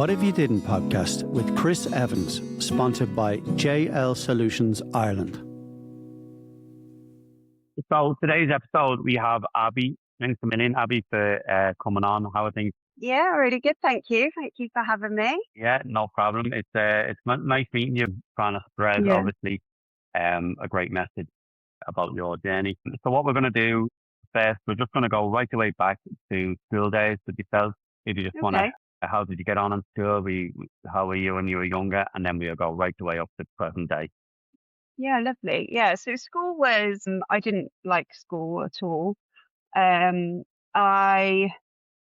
What If You Didn't podcast with Chris Evans, sponsored by JL Solutions Ireland. So today's episode, we have Abby. Thanks a million, Abby, for coming on. How are things? Yeah, really good. Thank you. Thank you for having me. Yeah, no problem. It's nice meeting you, trying to spread, Yeah. obviously, a great message about your journey. So what we're going to do first, we're just going to go right away back to school days with yourself. If you just want to, Okay. how did you get on in school? How were you when you were younger? And then we'll go right away up to present day. Yeah, lovely. Yeah, so school was, I didn't like school at all. Um, I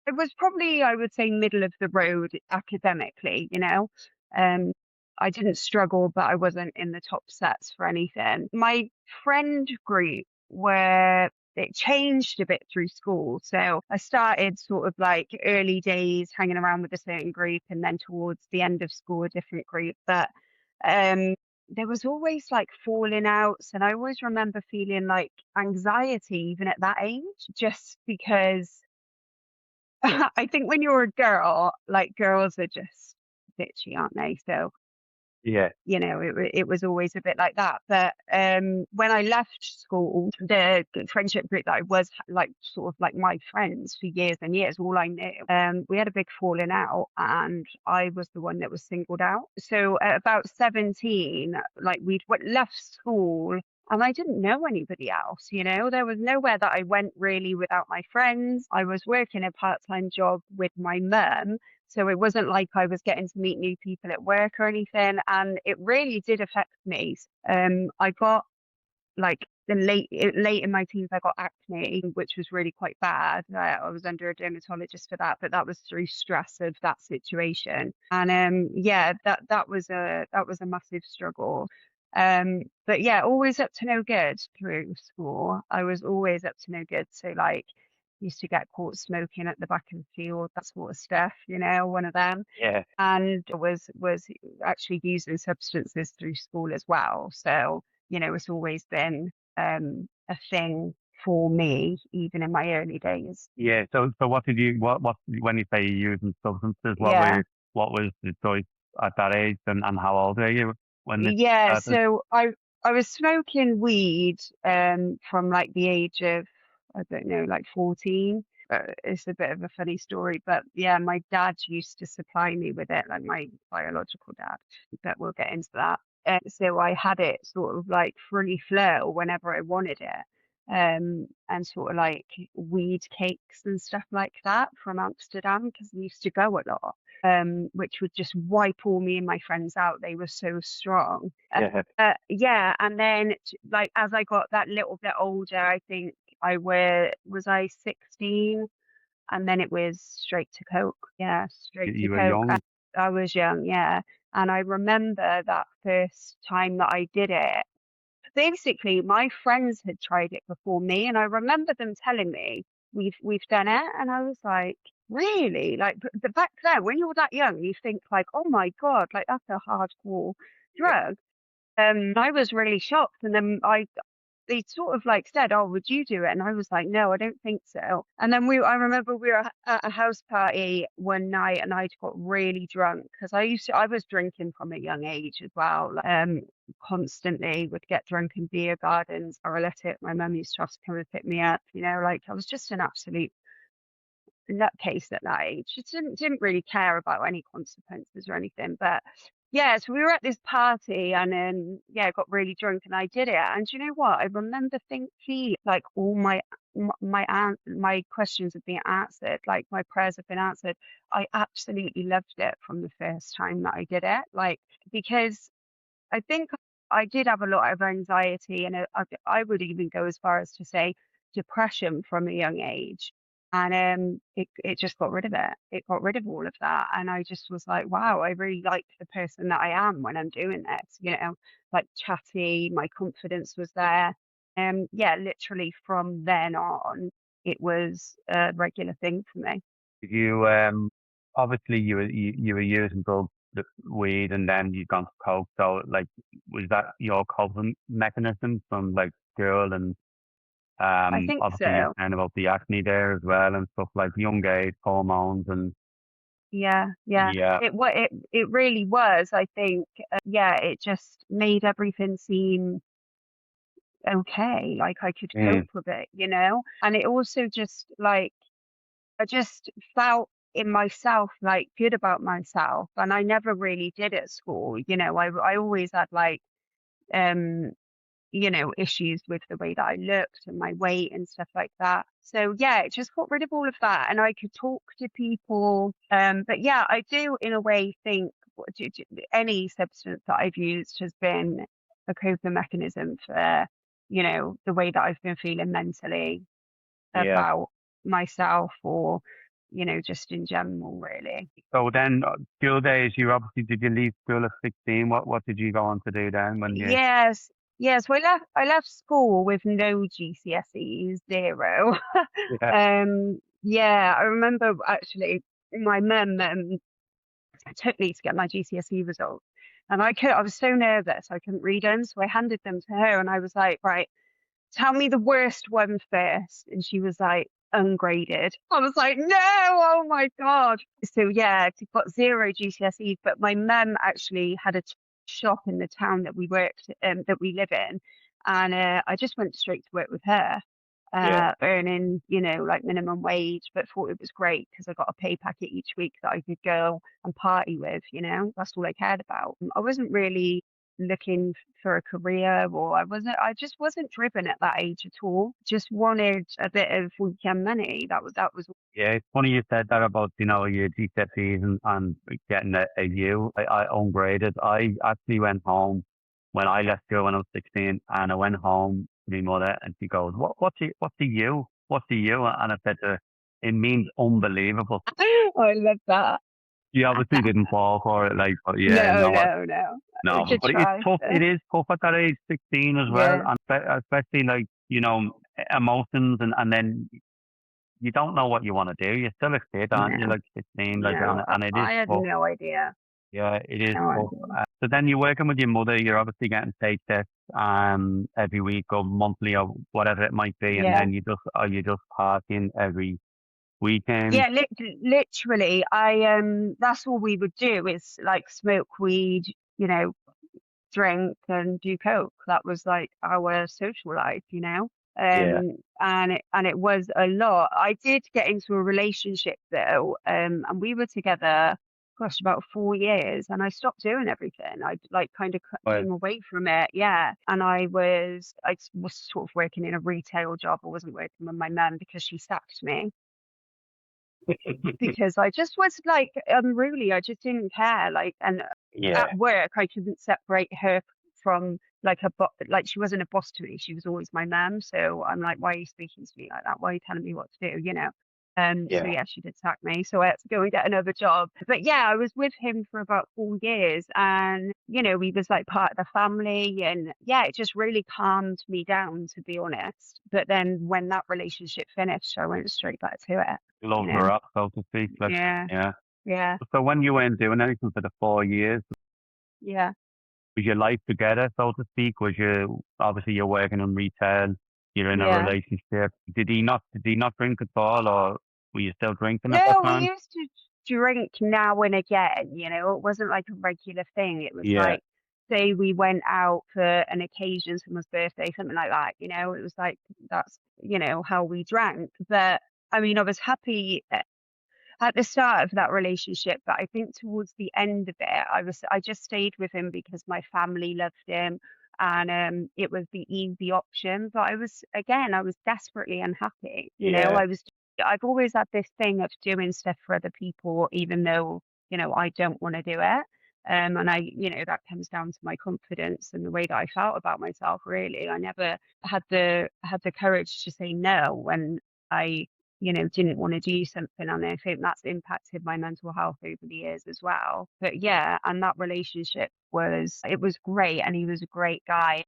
It was probably, I would say, middle of the road academically, you know. Um, I didn't struggle, but I wasn't in the top sets for anything. My friend group where it changed a bit through school. So I started sort of like early days hanging around with a certain group, and then towards the end of school, a different group. But um, there was always like falling outs, and I always remember feeling like anxiety even at that age, just because I think when you're a girl, like girls are just bitchy, aren't they? So, Yeah. you know, it was always a bit like that. But when I left school, the friendship group that I was like sort of like my friends for years and years, all I knew, we had a big falling out, and I was the one that was singled out. So at about 17, like left school. And I didn't know anybody else, you know, there was nowhere that I went really without my friends. I was working a part-time job with my mum. So it wasn't like I was getting to meet new people at work or anything. And it really did affect me. I got like late in my teens, I got acne, which was really quite bad. I was under a dermatologist for that, but that was through stress of that situation. And yeah, that was a massive struggle. But yeah, always up to no good through school. I was always up to no good. So like used to get caught smoking at the back of the field, that sort of stuff, you know, one of them. Yeah. And was actually using substances through school as well. So, you know, it's always been a thing for me, even in my early days. Yeah. So what when you say you're using substances, Yeah. what was the choice at that age, and how old are you when this Yeah, started? so I was smoking weed from like the age of, I don't know, like 14. It's a bit of a funny story, but yeah, my dad used to supply me with it, like my biological dad, but we'll get into that. So I had it sort of like free flow whenever I wanted it. And sort of like weed cakes and stuff like that from Amsterdam, because we used to go a lot. Which would just wipe all me and my friends out. They were so strong. Yeah. Yeah, and then like as I got that little bit older, I think was I 16, and then it was straight to Coke. Yeah, straight to You were Coke. young. I was young, yeah. And I remember that first time that I did it. Basically, my friends had tried it before me, and I remember them telling me, we've done it, and I was like, really? Like, but back then, when you're that young, you think like, oh my God, like that's a hardcore Yeah. drug. I was really shocked, and then they sort of like said, "Oh, would you do it?" And I was like, "No, I don't think so." And then I remember we were at a house party one night, and I got really drunk because I was drinking from a young age as well. Constantly would get drunk in beer gardens or let it. My mum used to have to come and pick me up. You know, like I was just an absolute nutcase at that age. She didn't really care about any consequences or anything. But yeah, so we were at this party, and then yeah, got really drunk, and I did it. And do you know what? I remember feeling like all my questions have been answered, like my prayers have been answered. I absolutely loved it from the first time that I did it, like because I think I did have a lot of anxiety, and I would even go as far as to say depression from a young age. And it just got rid of it. It got rid of all of that, and I just was like, wow, I really like the person that I am when I'm doing this. You know, like chatty, my confidence was there. Yeah, literally from then on, it was a regular thing for me. You obviously you were using drugs, the weed, and then you gone to coke. So like, was that your coping mechanism from like school, and I think obviously you're so. saying about the acne there as well and stuff, like young age hormones and Yeah, yeah. Yeah. It really was. I think, yeah, it just made everything seem okay. Like I could Mm. cope with it, you know? And it also just like I just felt in myself like good about myself, and I never really did at school. You know, I always had like um issues with the way that I looked and my weight and stuff like that. So yeah, it just got rid of all of that and I could talk to people. But yeah, I do in a way think any substance that I've used has been a coping mechanism for, the way that I've been feeling mentally Yeah. about myself or, just in general, really. So then, school days, did you leave school at 16? What did you go on to do then when you, Yes, yes. Well, I left school with no GCSEs, zero. yeah, Yeah, I remember actually my mum took me to get my GCSE results, and I was so nervous I couldn't read them, so I handed them to her, and I was like, right, tell me the worst one first. And she was like, ungraded. I was like, no, oh my God. So yeah, I got zero GCSEs, but my mum actually had a shop in the town that that we live in. And I just went straight to work with her, yeah, earning, like minimum wage, but thought it was great because I got a pay packet each week that I could go and party with, That's all I cared about. I wasn't really looking for a career or I just wasn't driven at that age at all. Just wanted a bit of weekend money. That was yeah. It's funny you said that about, your GCSEs and getting a U. I ungraded. I actually went home when I left school when I was 16, and I went home to my mother, and she goes, what's a U? What's a U? And I said to her, it means unbelievable. I love that. She obviously didn't fall for it, like, but yeah, No, no, no, no. We no, could but it's try. tough. It is tough at that age, 16 as well, Yeah, and especially like, emotions, and then you don't know what you want to do. You're still a kid, aren't you? no, Like 16, like, no. and it is I had tough. no idea. Yeah, it is No tough. idea. So then you're working with your mother. You're obviously getting paid tests every week or monthly or whatever it might be, and Yeah. then you just partying every weekend. Yeah, literally, that's all we would do is like smoke weed, drink and do coke. That was like our social life. Yeah, And it was a lot. I did get into a relationship though, and we were together, gosh, about 4 years, and I stopped doing everything. I like kind of well, came away from it, yeah. And I was sort of working in a retail job. I wasn't working with my mum because she sacked me because I just was like unruly. I just didn't care. Like, and yeah, at work, I couldn't separate her from like like she wasn't a boss to me. She was always my mum. So I'm like, why are you speaking to me like that? Why are you telling me what to do? So yeah, yeah, she did sack me. So I had to go and get another job. But yeah, I was with him for about 4 years, and he was like part of the family, and yeah, it just really calmed me down, to be honest. But then when that relationship finished, I went straight back to it. You loves know, her up, so to speak. Like, yeah, yeah. yeah, So when you weren't doing anything for the 4 years, yeah. was your life together, so to speak? Was you obviously you're working in retail, you're in a Yeah. relationship. Did he not drink at all, or were you still drinking at that No, we time? used to drink now and again, It wasn't like a regular thing. It was Yeah, like, say we went out for an occasion, someone's birthday, something like that, It was like that's, how we drank. But I mean, I was happy at the start of that relationship, but I think towards the end of it, I just stayed with him because my family loved him and it was the easy option. But I was desperately unhappy. yeah, I've always had this thing of doing stuff for other people, even though, I don't want to do it. And that comes down to my confidence and the way that I felt about myself, really. I never had the courage to say no when I didn't want to do something. And I think that's impacted my mental health over the years as well. But yeah, and that relationship it was great and he was a great guy.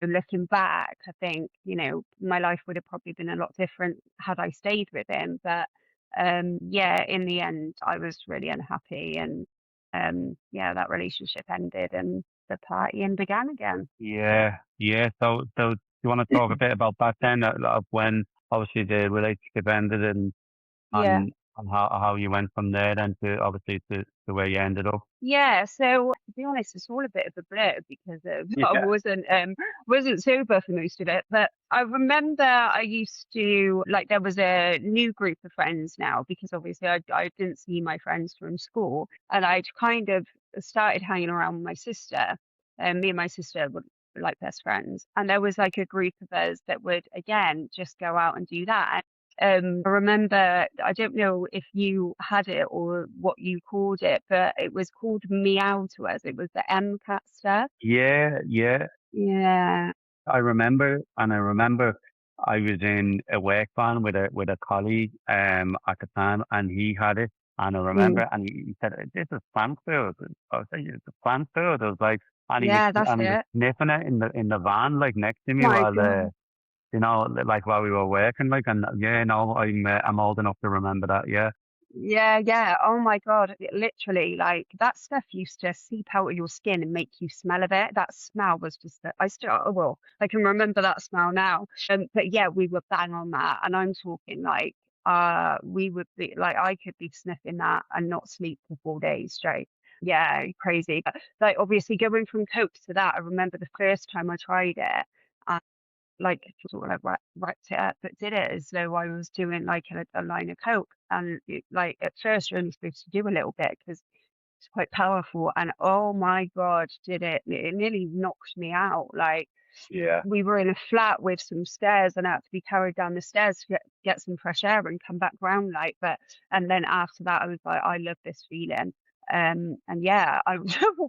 And looking back, I think, my life would have probably been a lot different had I stayed with him. But yeah, in the end, I was really unhappy and yeah, that relationship ended and the partying began again. yeah, yeah. So do you want to talk a bit about that then, of when obviously the relationship ended and Yeah. and how you went from there then to obviously to where you ended up. Yeah, so to be honest, it's all a bit of a blur because of I Yeah. wasn't sober for most of it. But I remember I used to like there was a new group of friends now because obviously I didn't see my friends from school, and I'd kind of started hanging around with my sister, and me and my sister were like best friends, and there was like a group of us that would again just go out and do that. I remember, I don't know if you had it or what you called it, but it was called Meow to us. It was the MCAT stuff. Yeah, yeah. Yeah. I remember I was in a work van with a colleague at the time, and he had it. And I Mm. remember, and he said, "This is plant food." I was like, "It's plant food." I was like, Yeah, that's and he was it. sniffing it in the van, like next to me My while God. like while we were working, like, and yeah, no, I'm old enough to remember that. Yeah, Yeah, yeah. Oh my God. Literally, like that stuff used to seep out of your skin and make you smell of it. That smell was just, I still, oh, well, I can remember that smell now. But yeah, we were bang on that. And I'm talking like, we would be like, I could be sniffing that and not sleep for 4 days straight. Yeah, crazy. But like, obviously, going from Coke to that, I remember the first time I tried it like sort of like wrapped it up, but did it as though I was doing like a line of coke. And like at first you're only supposed to do a little bit because it's quite powerful. And oh my God, did it? It nearly knocked me out. Like yeah, we were in a flat with some stairs and I had to be carried down the stairs to get some fresh air and come back round like but and then after that I was like I love this feeling and yeah I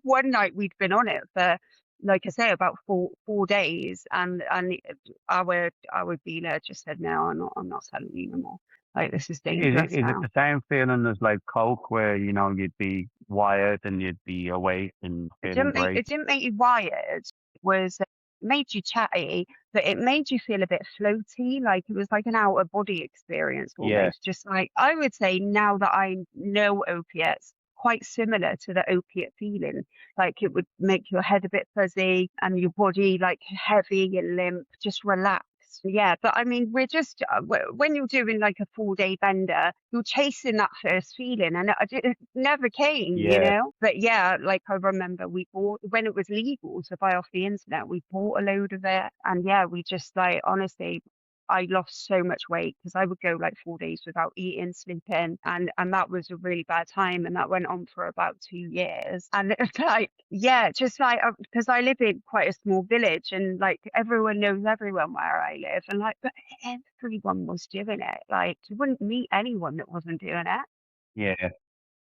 one night we'd been on it for like I say about four days and our dealer just said no I'm not selling you anymore like this is dangerous is it now. the same feeling as like Coke, where you'd be wired and you'd be awake and It feeling didn't make great? it didn't make you wired. It was it made you chatty, but it made you feel a bit floaty. Like it was like an out of body experience Yeah, almost. Just like I would say now that I know opiates, quite similar to the opiate feeling. Like it would make your head a bit fuzzy and your body like heavy and limp, just relaxed. Yeah, but I mean, we're just when you're doing like a 4 day bender, you're chasing that first feeling, and it never came, you yeah. know. But yeah, like I remember we bought when it was legal to buy off the internet, we bought a load of it, and yeah, we just like honestly. I lost so much weight because I would go like 4 days without eating, sleeping, and that was a really bad time, and that went on for about 2 years. And it's like, yeah, just like because I live in quite a small village, and like everyone knows everyone where I live, and like, but everyone was doing it. Like, you wouldn't meet anyone that wasn't doing it. Yeah,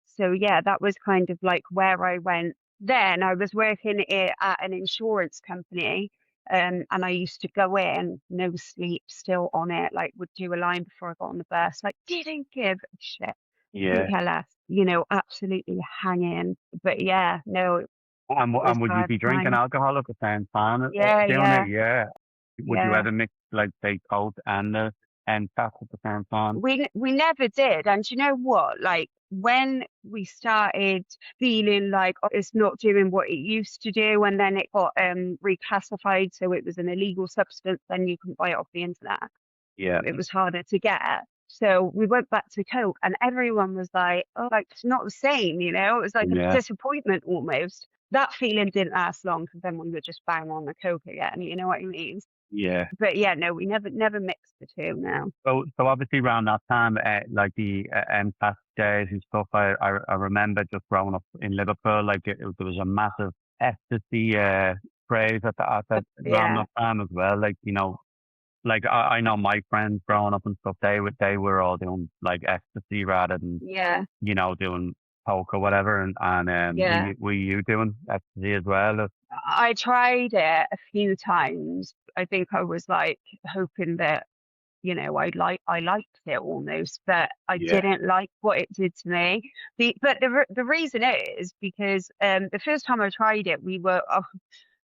So yeah, that was kind of like where I went. Then I was working at an insurance company, and I used to go in, no sleep, still on it, like would do a line before I got on the bus, like didn't give a shit, couldn't yeah. care less, absolutely hanging. But yeah, no, it was And would you bad be drinking time. alcohol at the same time Yeah, doing it? yeah, Yeah. Would you yeah. ever mix like say Coke and tap at the same time? We never did. And you know what? Like when we started feeling like it's not doing what it used to do, and then it got reclassified, so it was an illegal substance, then you couldn't buy it off the internet. Yeah, It was harder to get. So we went back to Coke, and everyone was like, "Oh, like it's not the same," you know. It was like a yeah, disappointment almost. That feeling didn't last long because then we would just bang on the Coke again. You know what I mean? yeah. But yeah, no, we never mixed the two. Now. So obviously around that time, like the MCAS days and stuff, I remember just growing up in Liverpool, like there was a massive ecstasy craze around Yeah. that time as well. Like like I know my friends growing up and stuff, they were all doing like ecstasy rather than Yeah, doing coke or whatever. And yeah. were you doing ecstasy as well? I tried it a few times. I think I was like hoping that, I liked it almost, but I Yeah, didn't like what it did to me. The reason is because the first time I tried it,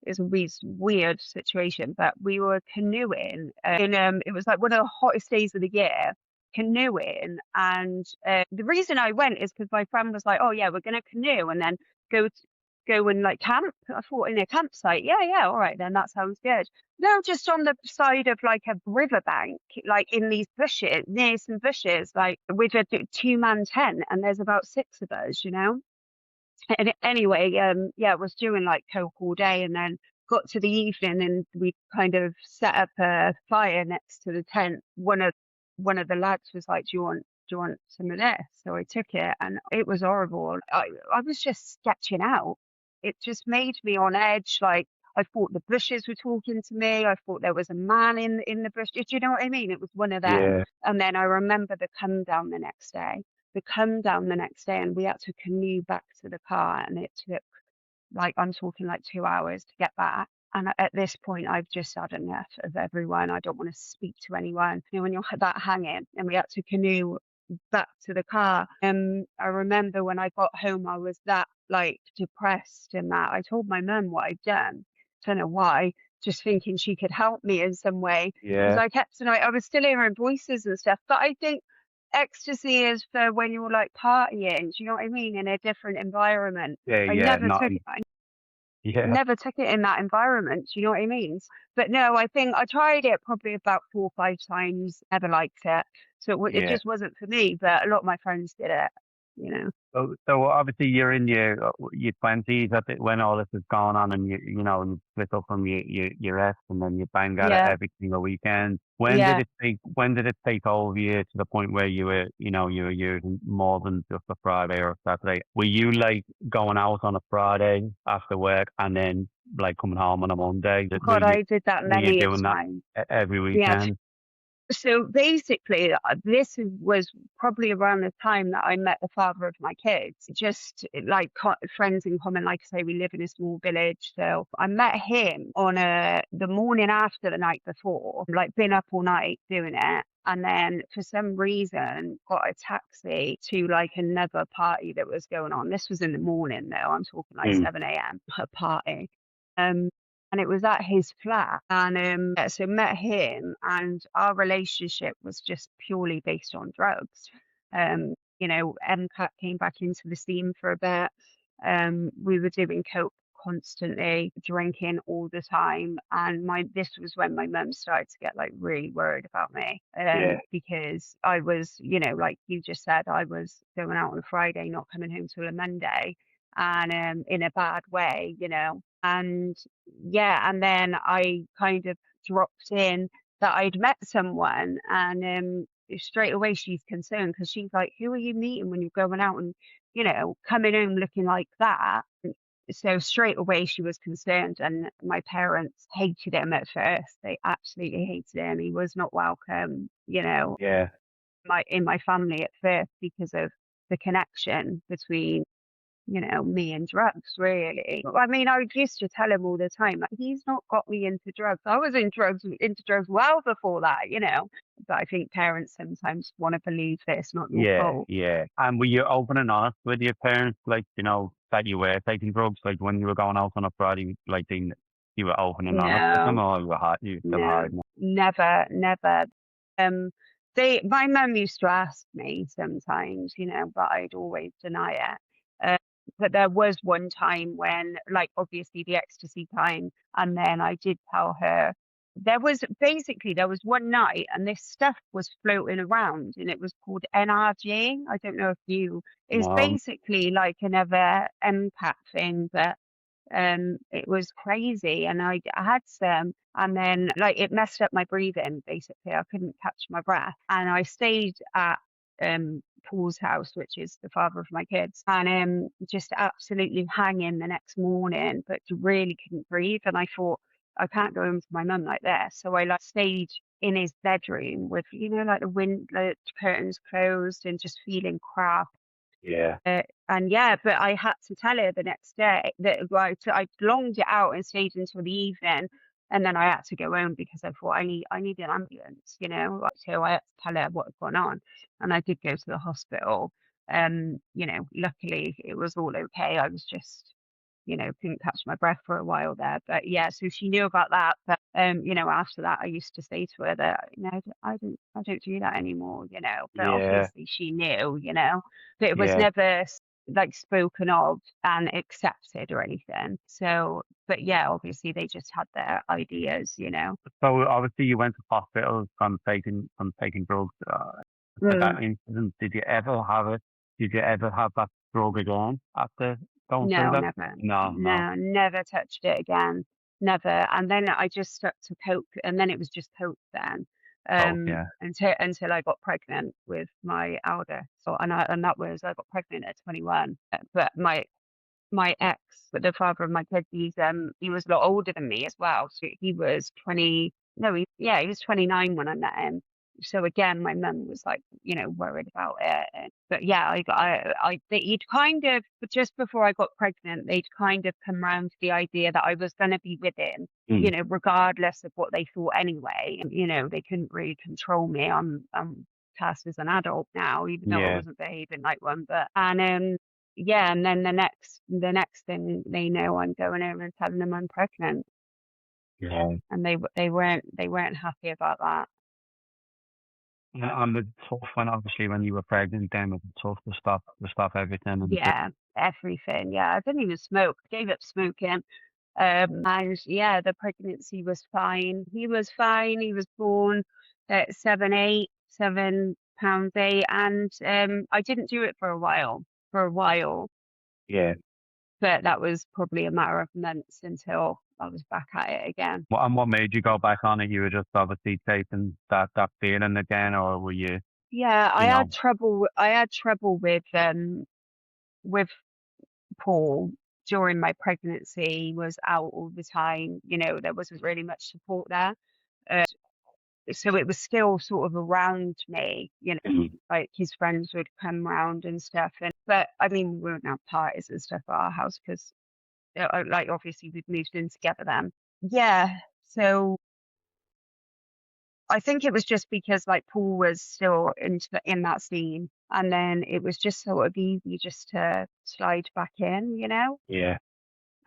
it's a weird situation, but we were canoeing in it was like one of the hottest days of the year, canoeing, and the reason I went is because my friend was like, "Oh yeah, we're gonna canoe and then go." go and like camp. I thought in a campsite. Yeah, all right then, that sounds good. No, just on the side of like a riverbank, like in these bushes, near some bushes, like with a two-man tent, and there's about 6 of us, you know. And anyway, yeah, I was doing like coke all day, and then got to the evening, and we kind of set up a fire next to the tent. One of the lads was like, "Do you want some of this?" So I took it, and it was horrible. I was just sketching out. It just made me on edge. Like I thought the bushes were talking to me. I thought there was a man in the bush. Do you know what I mean? It was one of them. Yeah. And then I remember the come down the next day, and we had to canoe back to the car, and it took like, I'm talking like 2 hours to get back. And at this point, I've just had enough of everyone. I don't want to speak to anyone. You know, when you're that hanging, and we had to canoe back to the car. I remember when I got home, I was that like depressed, and that I told my mum what I'd done. Don't know why, just thinking she could help me in some way. Because Yeah. I kept, I was still hearing voices and stuff. But I think ecstasy is for when you're like partying, do you know what I mean? In a different environment. Yeah. I Yeah. never Not. took I Yeah. never took it in that environment, do you know what I mean? But no, I think I tried it probably about 4 or 5 times, never liked it. So it Yeah. just wasn't for me, but a lot of my friends did it, you know. So obviously you're in your 20s when all this is going on, and you split up from your rest, and then you bang at it Yeah, every single weekend. yeah. When did it take over you to the point where you were using more than just a Friday or a Saturday? Were you like going out on a Friday after work and then like coming home on a Monday? Were God, you I did that were you many a doing that time. every Yeah. weekend? So basically, this was probably around the time that I met the father of my kids. Just like friends in common. Like I say, we live in a small village, so I met him on the morning after the night before. Like been up all night doing it, and then for some reason got a taxi to like another party that was going on. This was in the morning, though. I'm talking like Mm. 7 a.m. a party. Um, and it was at his flat. And yeah, so met him, and our relationship was just purely based on drugs. MCAT came back into the scene for a bit. We were doing coke constantly, drinking all the time, and this was when my mum started to get like really worried about me. Yeah. Because I was, like you just said, I was going out on a Friday, not coming home till a Monday, and in a bad way, and yeah, and then I kind of dropped in that I'd met someone, and straight away she's concerned, because she's like, "Who are you meeting when you're going out and coming home looking like that?" So straight away she was concerned, and my parents hated him at first. They absolutely hated him. He was not welcome, Yeah. in my family at first, because of the connection between me and drugs, really. I mean, I used to tell him all the time, like, he's not got me into drugs. I was into drugs well before that. But I think parents sometimes want to believe that it's not your Yeah, fault. yeah. And were you open and honest with your parents, like, that you were taking drugs, like when you were going out on a Friday, like you were open and honest with them, No, or you still no, hiding it? never, never. Um, my mum used to ask me sometimes, but I'd always deny it. But there was one time when, like, obviously the ecstasy time, and then I did tell her. There was one night, and this stuff was floating around, and it was called NRG. I don't know if it's No. basically like another MCAT thing, but it was crazy, and I had some, and then like it messed up my breathing. Basically, I couldn't catch my breath, and I stayed at Paul's house, which is the father of my kids, and just absolutely hanging the next morning, but really couldn't breathe. And I thought, I can't go home to my mum like this, so I like stayed in his bedroom with like the curtains closed, and just feeling crap. Yeah. And yeah, but I had to tell her the next day that I longed it out and stayed until the evening, and then I had to go home because I thought I need an ambulance. So I had to tell her what had gone on, and I did go to the hospital. Luckily it was all okay. I was just couldn't catch my breath for a while there. But yeah, so she knew about that. But after that, I used to say to her that I don't do that anymore. But Yeah. obviously she knew. But it was Yeah. never like spoken of and accepted or anything. So, but yeah, obviously they just had their ideas, you know. So obviously you went to hospital from taking drugs. At that incident, did you ever have it? Did you ever have that drug again after going through No, that? never. No, no. No, never touched it again. Never. And then I just stuck to coke, and then it was just coke then. Oh, yeah. Until I got pregnant with my eldest. So and that was I got pregnant at 21. But my ex, the father of my kids, he was a lot older than me as well. So he was 20, no, he was 29 when I met him. So again, my mum was like, you know, worried about it. But yeah, he'd kind of, but just before I got pregnant, they'd kind of come round to the idea that I was going to be with him, you know, regardless of what they thought anyway. And, you know, they couldn't really control me. I'm classed as an adult now, even though I Yeah. wasn't behaving like one. Yeah, and then the next thing they know, I'm going over and telling them I'm pregnant, Yeah. and they weren't happy about that. And the tough one, obviously, when you were pregnant, then it was tough to stop everything. And Yeah, everything. Yeah, I didn't even smoke. Gave up smoking. And yeah, the pregnancy was fine. He was fine. He was born at 7 pounds 8, and I didn't do it for a while. yeah. But that was probably a matter of months until I was back at it again. What made you go back on it? You were just obviously chasing that feeling again, or were you, Yeah, I you had know, trouble. I had trouble with Paul during my pregnancy. He was out all the time. You know, there wasn't really much support there. Uh, so it was still sort of around me. You know, like his friends would come round and stuff. But I mean, we wouldn't have parties and stuff at our house because, like, obviously we'd moved in together then. Yeah. So I think it was just because like Paul was still in that scene, and then it was just sort of easy just to slide back in, you know, yeah,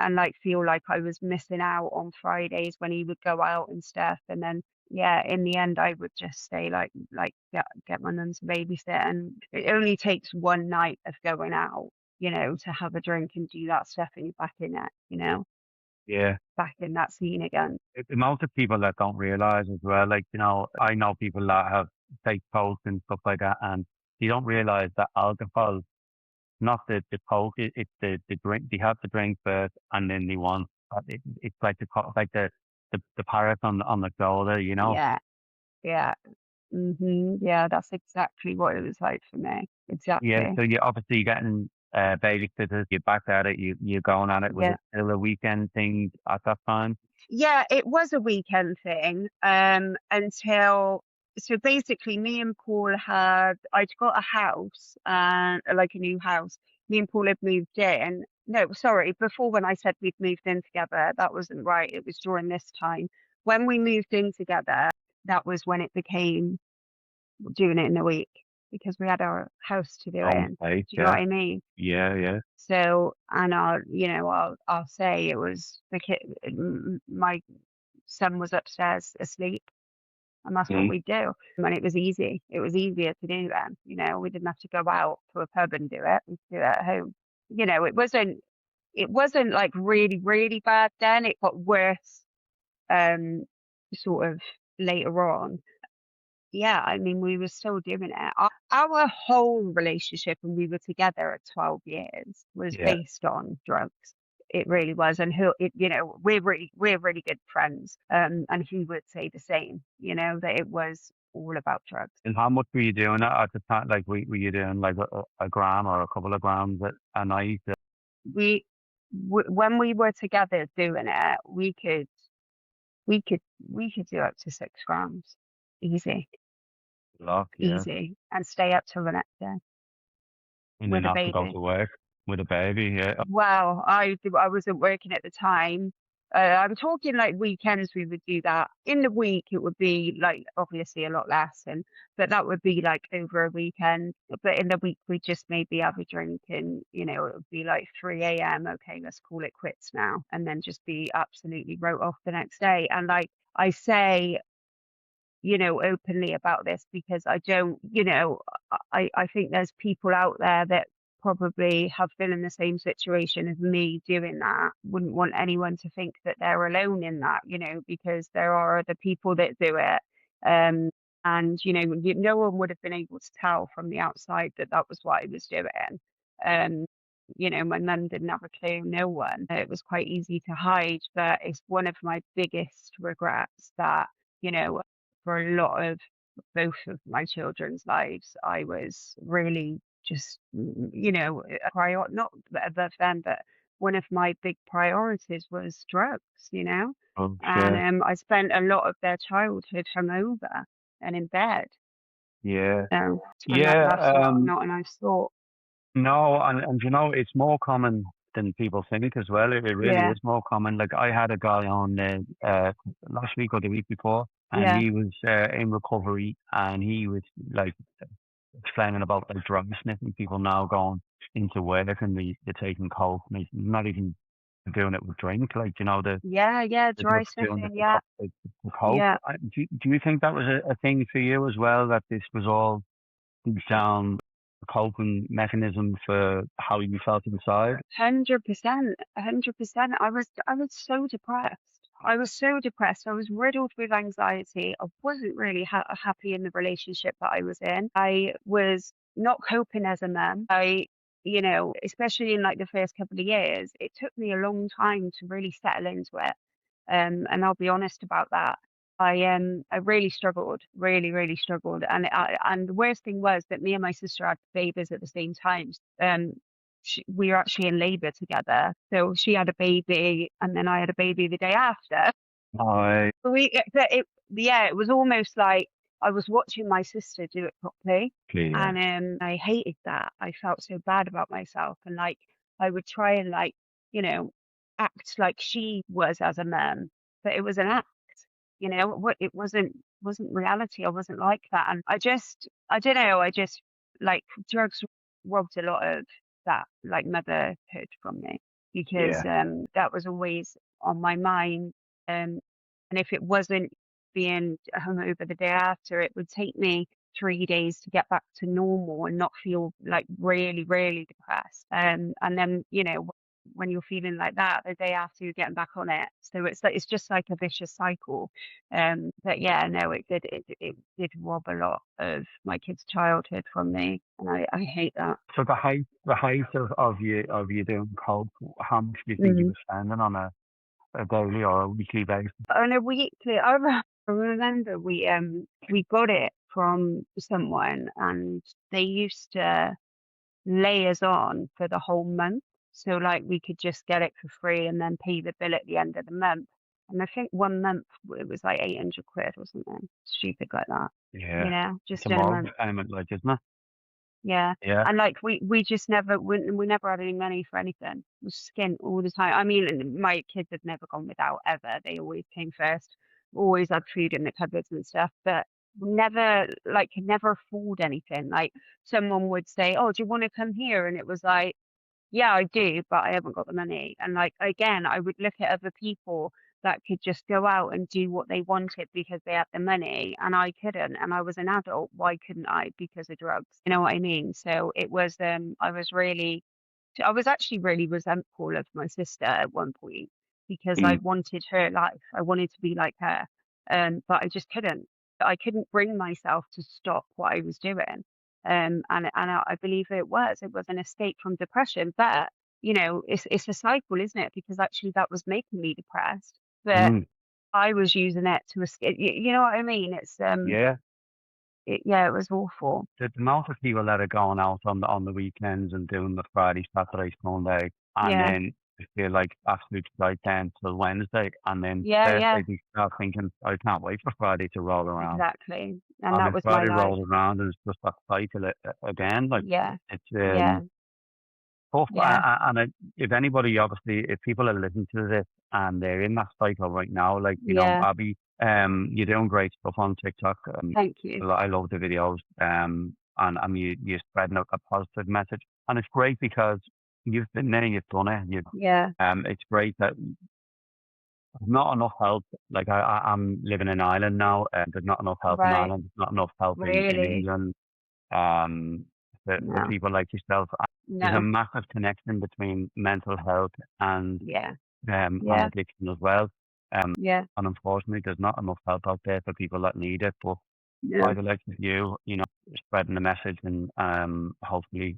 and like feel like I was missing out on Fridays when he would go out and stuff. And then yeah, in the end I would just stay like get my nun to babysit, and it only takes one night of going out, you know, to have a drink and do that stuff, and you're back in it, you know, yeah. back in that scene again. The amount of people that don't realize as well, like, you know, I know people that have take coke and stuff like that, and they don't realize that alcohol, not the coke, it's the drink. They have the drink first, and then they want. It's like like the parrot on the shoulder, you know. Yeah, yeah. Yeah, that's exactly what it was like for me. Yeah. Exactly. So you're obviously getting babysitters. You're back at it. You're going at it. Was Yeah. it still a weekend thing at that time? Yeah, it was a weekend thing. Until so basically me and Paul I'd got a house and like a new house. Me and Paul had moved in. No, sorry, before when I said we'd moved in together, that wasn't right. It was during this time. When we moved in together, that was when it became doing it in a week because we had our house to do it in. Okay. Do you know what Yeah. I mean? Yeah. Yeah. So, and I'll say it was my son was upstairs asleep, and that's what Mm. we do. And it was easy. It was easier to do then. You know, we didn't have to go out to a pub and do it. We could do it at home. You know, it wasn't like really, really bad then. It got worse, um, sort of later on. Yeah, I mean, we were still doing it. Our whole relationship, when we were together at 12 years, was Yeah. based on drugs. It really was. And you know, we're really good friends. And he would say the same, you know, that it was all about drugs. And how much were you doing at the time? Like, were you doing like a gram or a couple of grams a night? We, when we were together doing it, we could, we could do up to 6 grams. Easy, Lock, yeah. easy. And stay up till the next day And then with a have to go baby. to work with a baby, yeah. Well, I wasn't working at the time. I'm talking like weekends we would do that. In the week it would be like obviously a lot less, but that would be like over a weekend. But in the week we just maybe have a drink, and you know it would be like 3 a.m. Okay, let's call it quits now, and then just be absolutely wrote off the next day. And like I say, you know, openly about this because I don't, you know, I think there's people out there that probably have been in the same situation as me doing that. Wouldn't want anyone to think that they're alone in that, because there are other people that do it. Um, and, no one would have been able to tell from the outside that that was what I was doing. Um, my mum didn't have a clue, no one. It was quite easy to hide, but it's one of my biggest regrets that, for a lot of both of my children's lives, I was really just, not above them, but one of my big priorities was drugs, Oh, and sure. I spent a lot of their childhood hungover and in bed. Yeah. So, and Yeah. that's not a nice thought. No, and it's more common than people think as well. It really Yeah, is more common. Like I had a guy on last week or the week before, and yeah. he was in recovery, and he was like explaining about like drug sniffing people now going into work and they're taking coke, and he's not even doing it with drink, like Yeah, yeah, they're dry just doing sniffing, yeah, the coke. yeah. Do you think that was a thing for you as well? That this was all deep down a coping mechanism for how you felt inside? 100%, 100%. I was so depressed. I was so depressed. I was riddled with anxiety. I wasn't really happy in the relationship that I was in. I was not coping as a mum. Especially in like the first couple of years, it took me a long time to really settle into it. And I'll be honest about that. I really struggled, really, really struggled. And the worst thing was that me and my sister had babies at the same time. We were actually in labour together. So she had a baby, and then I had a baby the day after. I Yeah, it was almost like I was watching my sister do it properly, yeah, and I hated that. I felt so bad about myself, and like I would try and like you know act like she was as a mum, but it was an act. What it wasn't reality. I wasn't like that, and I don't know. I just like drugs robbed a lot of that like motherhood from me because yeah, that was always on my mind. And if it wasn't being hungover the day after, it would take me 3 days to get back to normal and not feel like really, really depressed. And then, when you're feeling like that, the day after you're getting back on it. So it's just like a vicious cycle. But yeah, no, it did rob a lot of my kids' childhood from me. And I hate that. so the height of you doing coke, how much do you think you Mm. were spending on a daily or a weekly basis? On a weekly, I remember we got it from someone and they used to lay us on for the whole month. So like we could just get it for free and then pay the bill at the end of the month. And I think one month it was like 800 quid or something stupid like that, Yeah, it's a just in a mortgage month. payment, like, isn't it? Yeah. Yeah, And like we just never we never had any money for anything. It was skint all the time. I mean, my kids had never gone without ever. They always came first. Always had food in the cupboards and stuff, but never like could never afford anything. Like someone would say, "Oh, do you want to come here?" And it was like, yeah, I do, but I haven't got the money. And like again, I would look at other people that could just go out and do what they wanted because they had the money, and I couldn't. And I was an adult. Why couldn't I? Because of drugs. You know what I mean? So it was. I was actually really resentful of my sister at one point because I mm, wanted her life. I wanted to be like her, but I just couldn't. I couldn't bring myself to stop what I was doing. And I believe it was an escape from depression. But it's a cycle, isn't it? Because actually that was making me depressed, but mm, I was using it to escape. You know what I mean? yeah. Yeah, it was awful. The amount of people that are going out on the weekends and doing the Friday, Saturday, Sunday, and Yeah, then they feel like absolute right down till Wednesday, and then yeah, yeah, Thursday they start thinking, I can't wait for Friday to roll around. exactly. And And that then was my Friday life. rolls around and it's just that cycle again. Like Yeah, it's yeah, tough. yeah, If anybody, obviously, if people are listening to this and they're in that cycle right now, like yeah. Abby, you're doing great stuff on TikTok. Thank you. I love the videos. And you're spreading out a positive message, and it's great because you've been there, you've done it. Yeah, It's great that there's not enough help. Like I'm living in Ireland now, and there's not enough help in right. Ireland. There's not enough help in Really. England. Um, for No, people like yourself. There's a no, massive connection between mental health yeah, and yeah, addiction as well. yeah, And unfortunately, there's not enough help out there for people that need it. But by no, the likes of you, spreading the message, and hopefully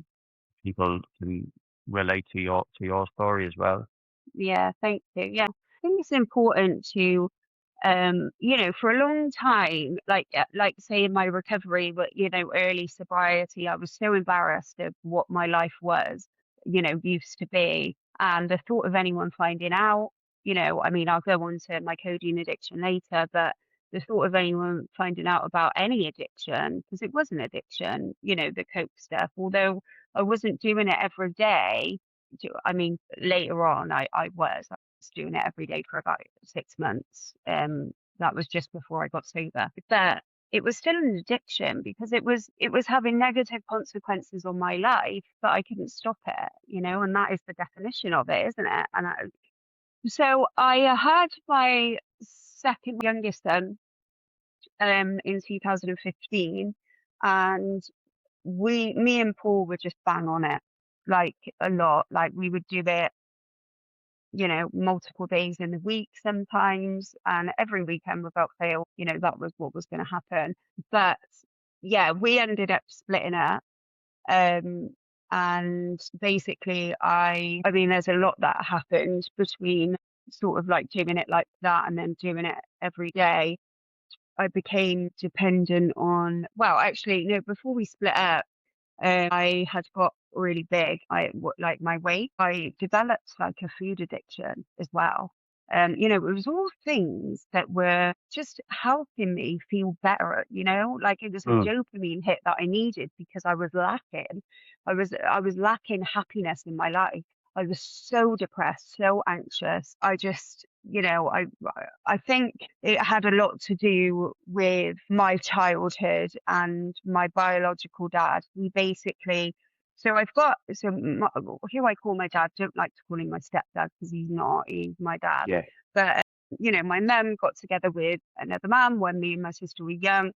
people can relate to your story as well. yeah. Thank you. Yeah, I think it's important to for a long time, like say in my recovery, but early sobriety, I was so embarrassed of what my life was, used to be. And the thought of anyone finding out, I mean, I'll go on to my codeine addiction later, but the thought of anyone finding out about any addiction, because it was an addiction, the coke stuff, although I wasn't doing it every day. I mean, later on, I was doing it every day for about 6 months. That was just before I got sober. But it was still an addiction because it was having negative consequences on my life, but I couldn't stop it, and that is the definition of it, isn't it? So I had my second youngest son in 2015, and me and Paul were just bang on it, like a lot. Like we would do it multiple days in the week sometimes, and every weekend without fail, that was what was going to happen. But yeah, we ended up splitting up. Um, and basically, I mean, there's a lot that happened between sort of like doing it like that and then doing it every day. I became dependent on, well, actually, no, before we split up, I had got really big. Like my weight. I developed like a food addiction as well. It was all things that were just helping me feel better. Like it was a Mm. dopamine hit that I needed because I was lacking. I was lacking happiness in my life. I was so depressed, so anxious. I just, I think it had a lot to do with my childhood and my biological dad. He basically, so I've got, so my, who I call my dad, don't like to call him my stepdad because he's not, he's my dad. Yeah, But, my mum got together with another man when me and my sister were young.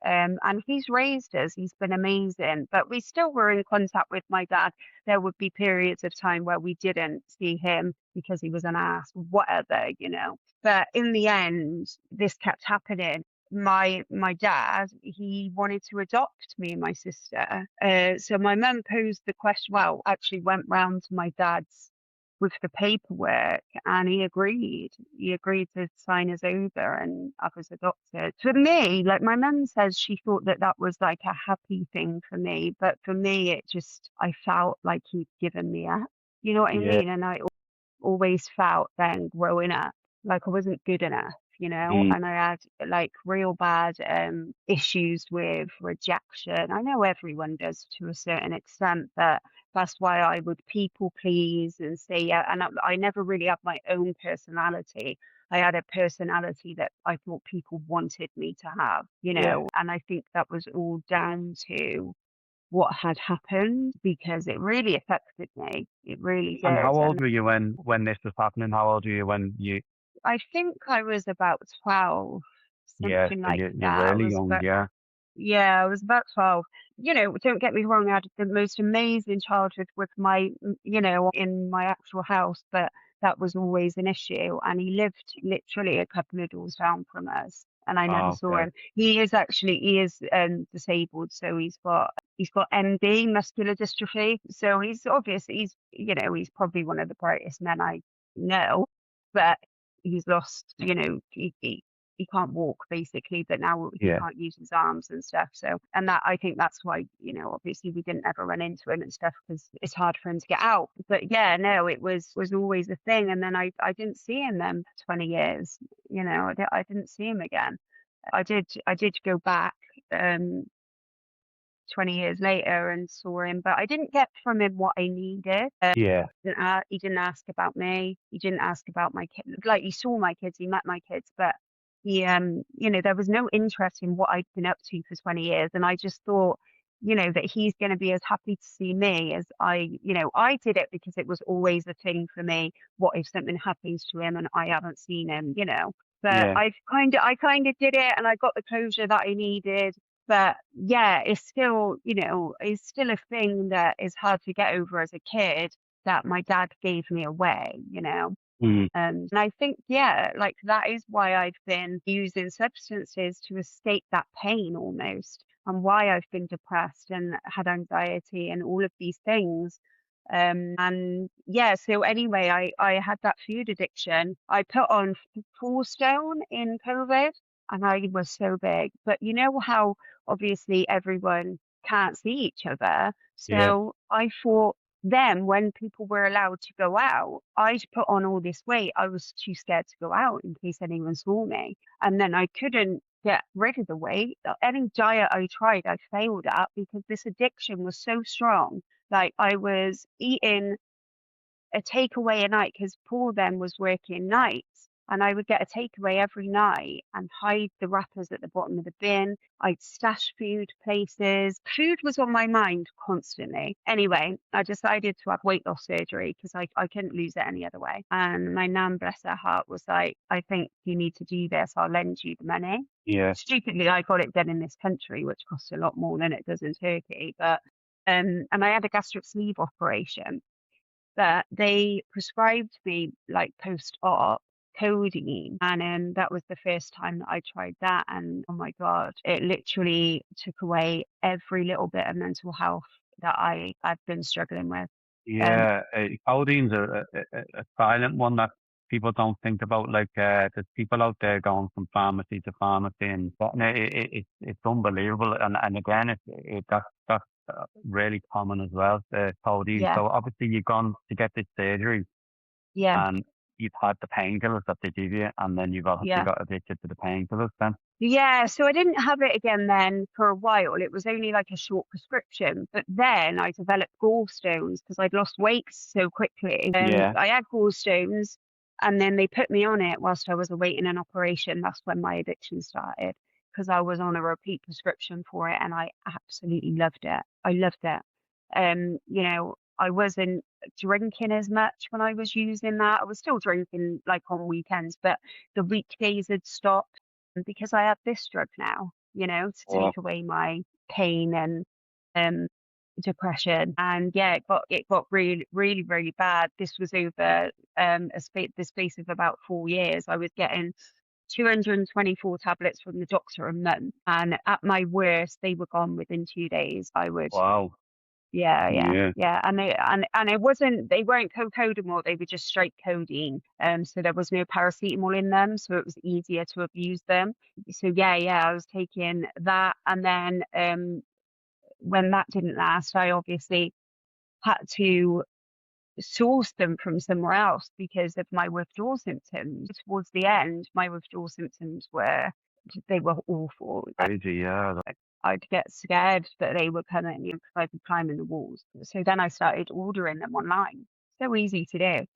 And he's raised us. He's been amazing. But we still were in contact with my dad. There would be periods of time where we didn't see him because he was an ass, whatever. But in the end, this kept happening. My dad, he wanted to adopt me and my sister. So my mum posed the question. Well, actually went round to my dad's with the paperwork, and he agreed. He agreed to sign us over and have us adopted. For me, like my mum says, she thought that that was like a happy thing for me, but for me, I felt like he'd given me up. You know what I yeah, mean? And I always felt then growing up like I wasn't good enough, mm, and I had like real bad issues with rejection. I know everyone does to a certain extent, but that's why I would people please and say yeah. And I never really had my own personality. I had a personality that I thought people wanted me to have, yeah. and I think that was all down to what had happened because it really affected me. It really And did. how And old were you when this was happening? How old were you when you? I think I was about 12, Yeah, something so like you're that. really young. Yeah. Yeah, I was about 12. Don't get me wrong, I had the most amazing childhood with in my actual house, but that was always an issue. And he lived literally a couple of doors down from us, and I never Oh, saw okay. him. He is disabled, so he's got MD, muscular dystrophy. So he's probably one of the brightest men I know, but he's lost, he can't walk basically, but now he Yeah, can't use his arms and stuff. So, and that I think that's why, obviously we didn't ever run into him and stuff because it's hard for him to get out. But yeah, no, it was always a thing. And then I didn't see him then for 20 years. I didn't see him again. I did go back. 20 years later and saw him, but I didn't get from him what I needed. yeah, He didn't ask about me. He didn't ask about my kids. Like he saw my kids, he met my kids, but there was no interest in what I'd been up to for 20 years. And I just thought, that he's going to be as happy to see me as I did it because it was always a thing for me. What if something happens to him and I haven't seen him? But yeah. I kind of did it and I got the closure that I needed. But yeah, it's still, it's still a thing that is hard to get over as a kid that my dad gave me away. Mm. And I think, yeah, like that is why I've been using substances to escape that pain almost, and why I've been depressed and had anxiety and all of these things. And yeah, so anyway, I had that food addiction. I put on 4 stone in COVID and I was so big. But you know how obviously everyone can't see each other. Yeah. So I thought then when people were allowed to go out, I'd put on all this weight. I was too scared to go out in case anyone saw me. And then I couldn't get rid of the weight. Any diet I tried, I failed at because this addiction was so strong. Like I was eating a takeaway a night because Paul then was working nights and I would get a takeaway every night and hide the wrappers at the bottom of the bin. I'd stash food places. Food was on my mind constantly. Anyway, I decided to have weight loss surgery because I couldn't lose it any other way. And my nan, bless her heart, was like, I think you need to do this. I'll lend you the money. Yeah. Stupidly, I got it done in this country, which costs a lot more than it does in Turkey. But and I had a gastric sleeve operation, but they prescribed me like post-op codeine, and that was the first time that I tried that, and oh my God, it literally took away every little bit of mental health that I've been struggling with. Um, Yeah. Codeine's a silent one that people don't think about. Like, there's people out there going from pharmacy to pharmacy and getting it's unbelievable. And again, that's really common as well, the codeine. yeah, So obviously you've gone to get this surgery yeah, and you've had the painkillers that they give you, and then you've obviously yeah. got addicted to the painkillers then. Yeah, so I didn't have it again then for a while. It was only like a short prescription, but then I developed gallstones because I'd lost weight so quickly. Yeah. I had gallstones, and then they put me on it whilst I was awaiting an operation. That's when my addiction started because I was on a repeat prescription for it, and I absolutely loved it. I loved it. I wasn't drinking as much when I was using that. I was still drinking like on weekends, but the weekdays had stopped because I have this drug now, to Yeah. take away my pain and um depression. And yeah, it got really, really, really bad. This was over the space of about 4 years. I was getting 224 tablets from the doctor a month, and at my worst, they were gone within 2 days. I would Wow. yeah, yeah, Yeah. yeah. And they weren't cocodamol, they were just straight codeine. So there was no paracetamol in them, so it was easier to abuse them. So yeah, I was taking that, and then when that didn't last, I obviously had to source them from somewhere else because of my withdrawal symptoms. Towards the end, my withdrawal symptoms they were awful. Crazy. Yeah. I'd get scared that they were coming, because I'd be climbing the walls. So then I started ordering them online. So easy to do.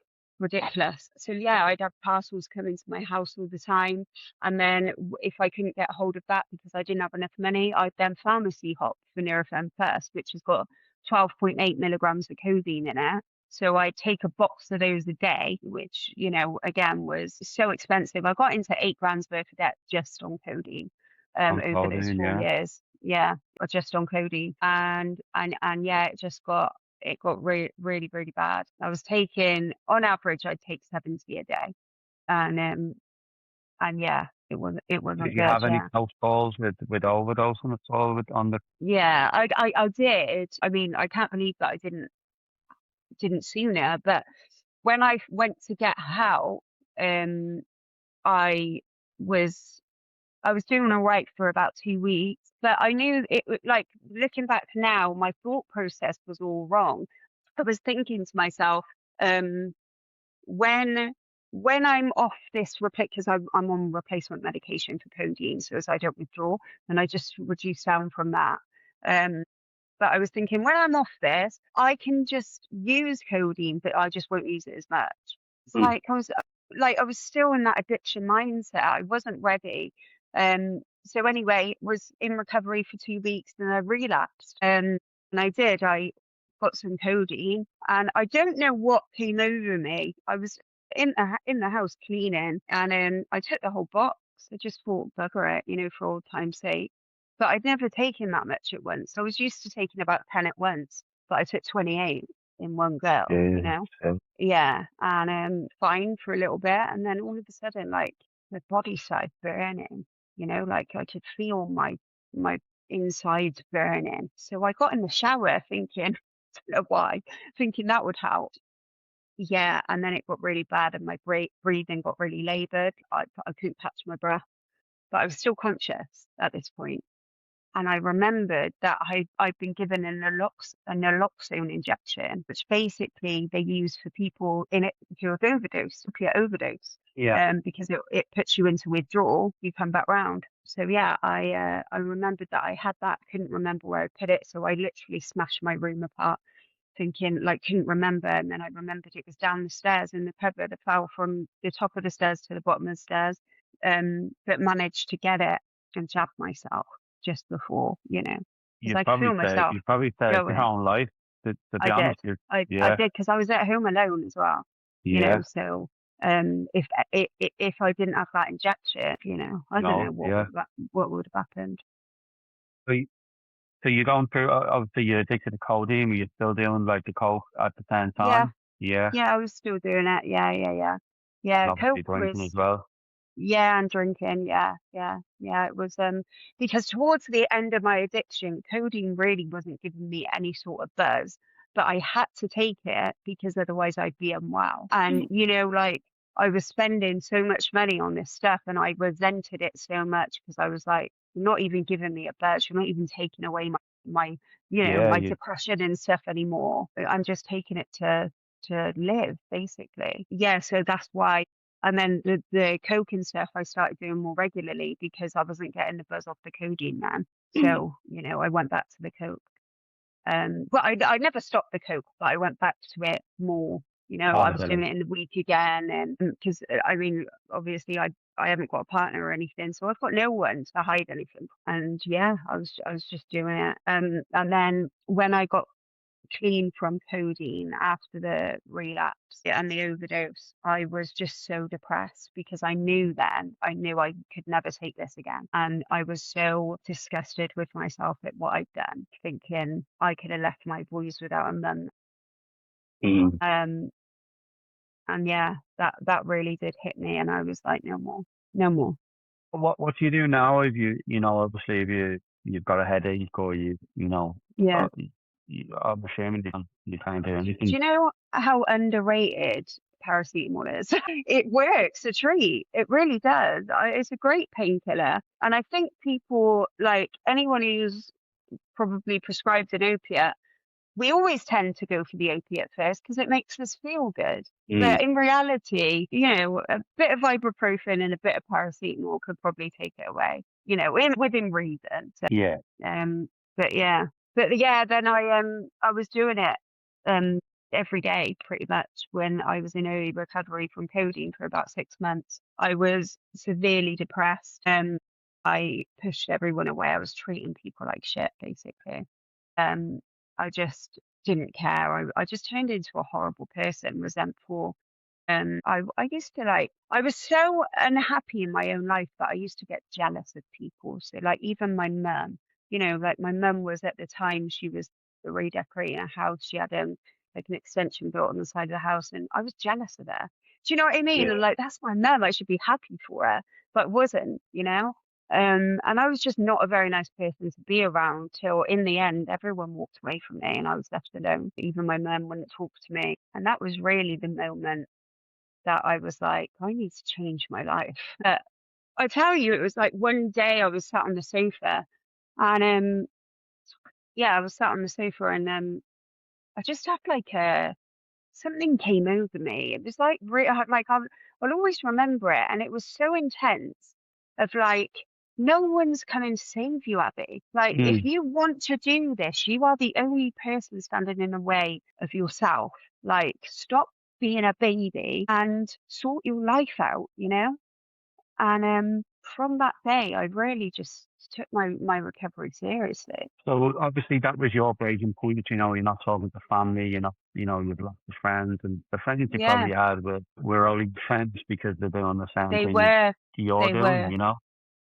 Ridiculous. So yeah, I'd have parcels coming to my house all the time. And then if I couldn't get hold of that because I didn't have enough money, I'd then pharmacy hop for Nurofen First, which has got 12.8 milligrams of codeine in it. So I'd take a box of those a day, which, again, was so expensive. I got into 8 grand's worth of debt just on codeine On over those codeine. four Yeah. years. Yeah, just on codeine. And yeah, it got really, really, really bad. I was taking, on average, I'd take 70 a day. And yeah, it Did wasn't you good. have any Yeah. close calls with overdosing at all on the? Yeah, I did. I mean, I can't believe that I didn't sooner, but when I went to get help, um, I was I was doing all right for about 2 weeks, but I knew like looking back now, my thought process was all wrong. I was thinking to myself, um, when when I'm off this because I'm on replacement medication for codeine, so as I don't withdraw, and I just reduce down from that. Um, but I was thinking, when I'm off this, I can just use codeine, but I just won't use it as much. It's Mm. like I was still in that addiction mindset. I wasn't ready. So anyway, was in recovery for 2 weeks, and I relapsed. And I did. I got some codeine, and I don't know what came over me. I was in the house cleaning, and I took the whole box. I just thought, bugger it, for old time's sake. but I'd never taken that much at once. I was used to taking about 10 at once, but I took 28 in one go, you Yeah. know? Yeah, and fine for a little bit, and then all of a sudden, like the body started burning. Like I could feel my insides burning. So I got in the shower thinking, I don't know why, thinking that would help. Yeah, and then it got really bad, and my breathing got really laboured. I couldn't catch my breath, but I was still conscious at this point. And I remembered that I'd been given a naloxone injection, which basically they use for people in it who have overdosed, opiate overdose, Yeah. because it puts you into withdrawal. You come back round. So yeah, I remembered that I had that. Couldn't remember where I put it, so I literally smashed my room apart, thinking like couldn't remember. And then I remembered it was down the stairs in the cupboard. It fell from the top of the stairs to the bottom of the stairs, but managed to get it and jab myself just before, because I could feel myself You probably saved your going. own life. To be I did. honest, you I yeah, did because I was at home alone as well, yeah, so if I didn't have that injection, I don't no, know yeah. what would have happened. So, so you're going through. Obviously, you're addicted to codeine. Were you still doing like the coke at the same Yeah, time? Yeah, yeah, I was still doing it. Yeah, yeah, yeah. Yeah, and obviously Coke drinking as was. well. Yeah, and drinking. Yeah, yeah, yeah. It was because towards the end of my addiction, codeine really wasn't giving me any sort of buzz, but I had to take it because otherwise I'd be unwell. And like I was spending so much money on this stuff, and I resented it so much because I was like, "You're not even giving me a buzz. You're not even taking away my Yeah, my you. depression and stuff anymore. I'm just taking it to live, basically." Yeah, so that's why. And then the coke and stuff I started doing more regularly because I wasn't getting the buzz off the codeine then. So, I went back to the coke. But I never stopped the coke, but I went back to it more. I was doing Often. it in the week again, and because I mean, obviously I haven't got a partner or anything, so I've got no one to hide anything. And yeah, I was just doing it. And then when I got clean from codeine after the relapse and the overdose, I was just so depressed because I knew I could never take this again. And I was so disgusted with myself at what I'd done, thinking I could have left my boys without a mum. Mm. Um, and yeah, that really did hit me, and I was like, no more, no more. What do you do now if obviously if you've got a headache or Yeah. I'm assuming you can't do Do anything. you know how underrated paracetamol is? It works a treat. It really does. It's a great painkiller. And I think people, like anyone who's probably prescribed an opiate, we always tend to go for the opiate first because it makes us feel good. Mm. But in reality, a bit of ibuprofen and a bit of paracetamol could probably take it away, within reason. So, Yeah. um, but yeah, then I was doing it um every day pretty much when I was in early recovery from codeine for about 6 months. I was severely depressed. I pushed everyone away. I was treating people like shit, basically. Um, I just didn't care. I just turned into a horrible person, resentful. I used to I was so unhappy in my own life that I used to get jealous of people. So like even my mum, like my mum was at the time she was redecorating a house. She had like an extension built on the side of the house, and I was jealous of her. Do you know what I mean? And Yeah. like that's my mum. I should be happy for her, but wasn't. And I was just not a very nice person to be around till in the end, everyone walked away from me and I was left alone. Even my mum wouldn't talk to me. And that was really the moment that I was like, I need to change my life. But I tell you, it was like one day I was sat on the sofa and yeah, I was sat on the sofa and I just had like something came over me. It was like I'll always remember it, and it was so intense. Of like, no one's coming to save you, Abby. Like, if Mm. you want to do this, you are the only person standing in the way of yourself. Like, stop being a baby and sort your life out. And from that day, I really just took my recovery seriously. So obviously that was your breaking point. You're not talking to family. You've lost your friends, and the friends you Yeah, probably had were only friends because they're doing the same they thing were. you're They doing. were.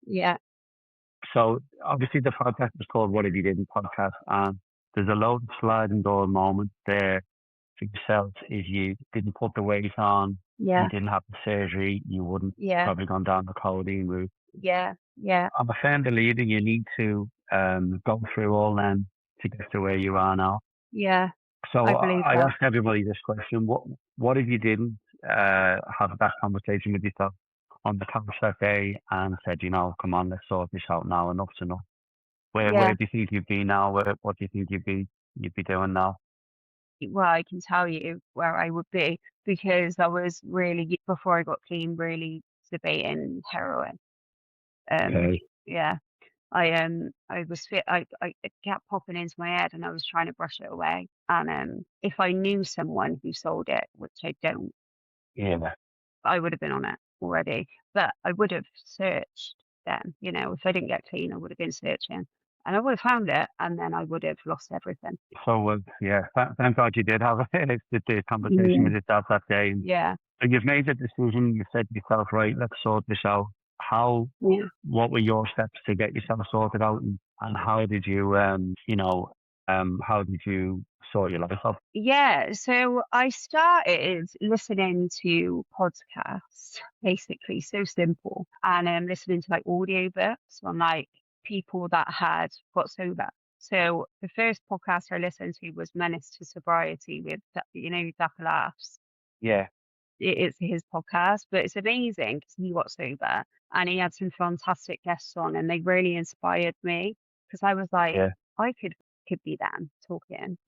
Yeah. So obviously the podcast is called What If You Didn't Podcast, and there's a load of sliding door moments there for yourself. If you didn't put the weight on, you Yeah, didn't have the surgery, you wouldn't yeah, probably gone down the codeine route. yeah, yeah, I'm a firm believer you need to go through all them to get to where you are now. yeah. So I believe I that. asked everybody this question: what if you didn't have that conversation with yourself on the couch that day and said, come on, let's sort this out now. Enough's enough. Where Yeah. do you think you'd be now? What do you think you'd be doing now? Well, I can tell you where I would be because I was really, before I got clean, really debating heroin. Um, Okay. yeah, I was fit. It kept popping into my head, and I was trying to brush it away. And if I knew someone who sold it, which I don't, Yeah. I would have been on it already. But I would have searched them. If I didn't get clean, I would have been searching, and I would have found it, and then I would have lost everything. So yeah, thank God you did have the conversation Yeah. with yourself that day. Yeah. And you've made the decision. You said to yourself, right, let's sort this out. Yeah. What were your steps to get yourself sorted out, and how did you, how did you sort your life out? Yeah, so I started listening to podcasts, basically, so simple, and listening to like audiobooks on like people that had got sober. So the first podcast I listened to was Menace to Sobriety with, Zach Laughs. Yeah, It's his podcast, but it's amazing because he got sober and he had some fantastic guests on, and they really inspired me because I was like, yeah, I could be them talking,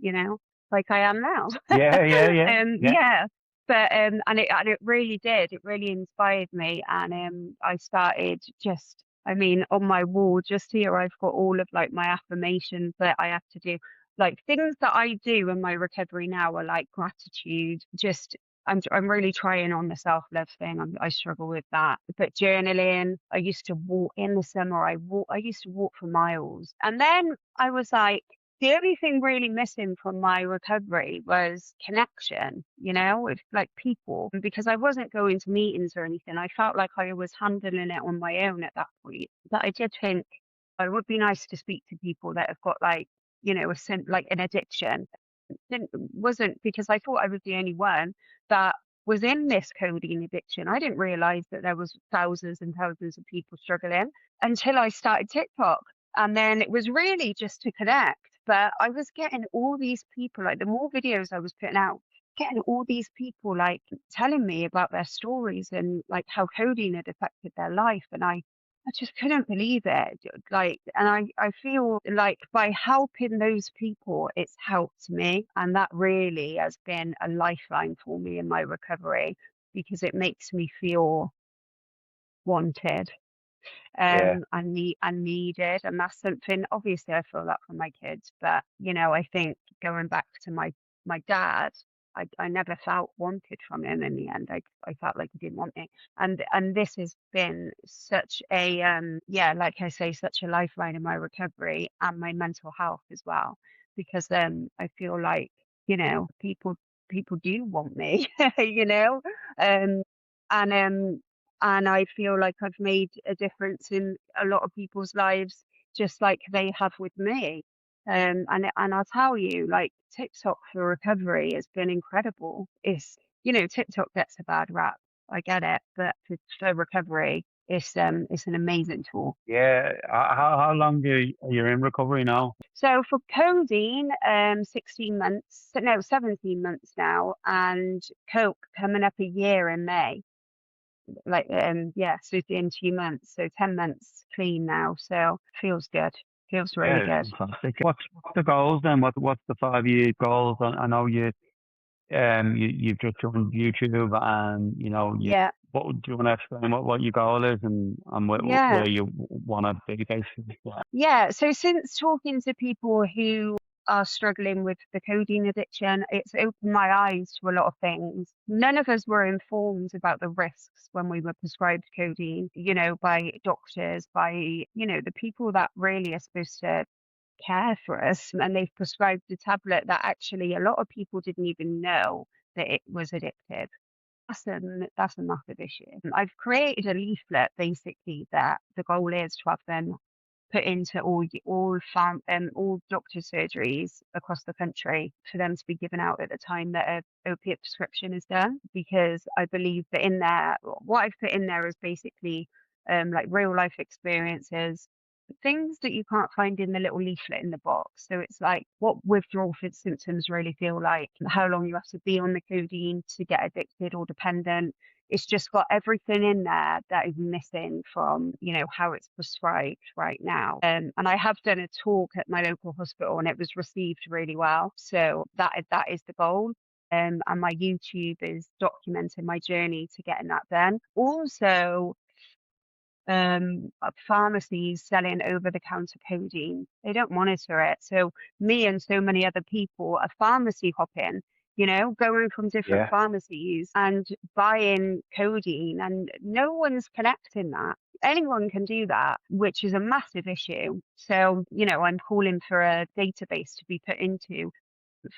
like I am now. yeah, yeah, yeah, yeah, Yeah, but and it really did. It really inspired me, and I started just. I mean, on my wall just here, I've got all of like my affirmations that I have to do. Like things that I do in my recovery now are like gratitude, just I'm really trying on the self-love thing. I struggle with that. But journaling, I used to walk in the summer. I used to walk for miles. And then I was like, the only thing really missing from my recovery was connection, with like people, because I wasn't going to meetings or anything. I felt like I was handling it on my own at that point. But I did think it would be nice to speak to people that have got like, like an addiction didn't wasn't because I thought I was the only one that was in this codeine addiction. I didn't realize that there was thousands and thousands of people struggling until I started TikTok. And then it was really just to connect. But I was getting all these people, like the more videos I was putting out, getting all these people like telling me about their stories and like how codeine had affected their life. And I just couldn't believe it. Like, and I feel like by helping those people, it's helped me. And that really has been a lifeline for me in my recovery because it makes me feel wanted yeah, and needed. And that's something, obviously, I feel that for my kids. But, I think going back to my dad, I never felt wanted from him in the end. I felt like he didn't want me. And this has been such a yeah, like I say, such a lifeline in my recovery and my mental health as well. Because I feel like, people do want me, you know. Um and and I feel like I've made a difference in a lot of people's lives, just like they have with me. And I'll tell you, like TikTok for recovery has been incredible. TikTok gets a bad rap. I get it, but for recovery, it's an amazing tool. yeah. How long are you in recovery now? So for codeine, 16 months, no, 17 months now, and coke coming up a year in May. Like yeah, so it's in 2 months, so 10 months clean now, so feels good, feels really Yeah, good. fantastic. What's the goals then? What's the 5 year goals? I know you've just joined YouTube, and Yeah, what do you want to explain what your goal is, and yeah, where you want to be basically? Yeah. yeah. So since talking to people who are struggling with the codeine addiction, it's opened my eyes to a lot of things. None of us were informed about the risks when we were prescribed codeine, by doctors, by, the people that really are supposed to care for us, and they've prescribed a tablet that actually a lot of people didn't even know that it was addictive. That's a massive issue. I've created a leaflet basically that the goal is to have them put into all doctor surgeries across the country for them to be given out at the time that a opiate prescription is done, because I believe that in there, what I've put in there is basically like real life experiences, things that you can't find in the little leaflet in the box. So it's like what withdrawal symptoms really feel like, how long you have to be on the codeine to get addicted or dependent. It's just got everything in there that is missing from, how it's prescribed right now. And I have done a talk at my local hospital and it was received really well. So that is the goal. And my YouTube is documenting my journey to getting that done. Also, pharmacies selling over-the-counter codeine. They don't monitor it. So me and so many other people are pharmacy hopping, going from different Yeah. pharmacies and buying codeine, and no one's connecting that. Anyone can do that, which is a massive issue. So, I'm calling for a database to be put into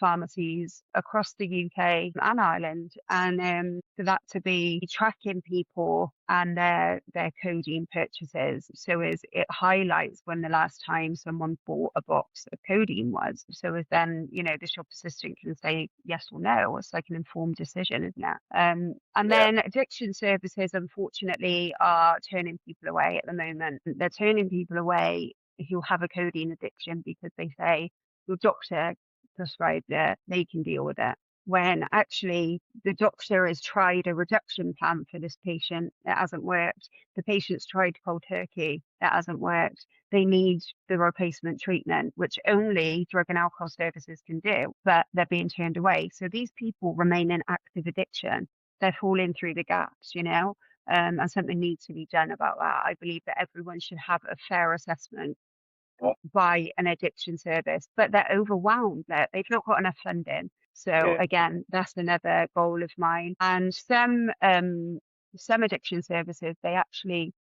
pharmacies across the UK and Ireland, and for that to be tracking people and their codeine purchases. So as it highlights when the last time someone bought a box of codeine was. So as then, the shop assistant can say yes or no. It's like an informed decision, isn't it? And then addiction services, unfortunately, are turning people away at the moment. They're turning people away who have a codeine addiction because they say your doctor prescribed it, they can deal with it. When actually the doctor has tried a reduction plan for this patient, it hasn't worked. The patient's tried cold turkey, it hasn't worked. They need the replacement treatment, which only drug and alcohol services can do, but they're being turned away. So these people remain in active addiction. They're falling through the gaps, and something needs to be done about that. I believe that everyone should have a fair assessment by an addiction service, but they're overwhelmed. They've not got enough funding. So again, that's another goal of mine. And some addiction services, they actually,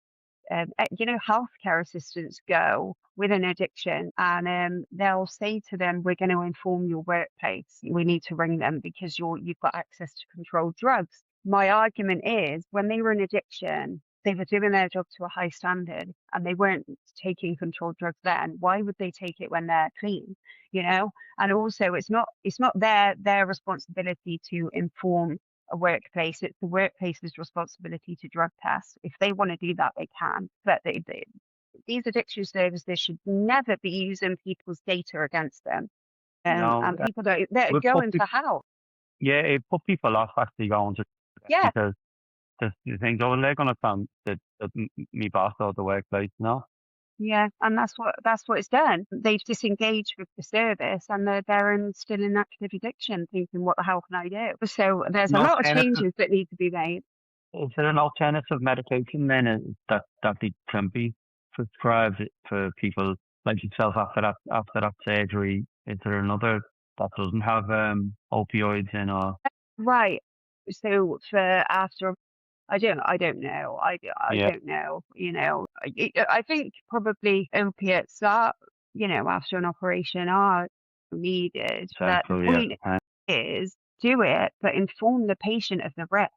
healthcare assistants go with an addiction and they'll say to them, we're going to inform your workplace. We need to ring them because you've got access to controlled drugs. My argument is when they were in addiction, they were doing their job to a high standard and they weren't taking controlled drugs then. Why would they take it when they're clean? And also it's not their responsibility to inform a workplace. It's the workplace's responsibility to drug test. If they want to do that, they can. But these addiction services should never be using people's data against them. No, And people they're would put going for peop- help. yeah, it put people off actually going to Yeah. because you think, oh, they're going to come that me boss or the workplace. No, Yeah, and that's what it's done. They've disengaged with the service, and they're still in active addiction, thinking, "What the hell can I do?" So there's a no lot of alternative. changes that need to be made. Is there an alternative medication then that they can be prescribed for people like yourself after that surgery? Is there another that doesn't have opioids in or Right. So for after, I don't know. I yeah, don't know. I think probably opiates are, after an operation are needed. But the essential, yeah. point is do it, but inform the patient of the risks.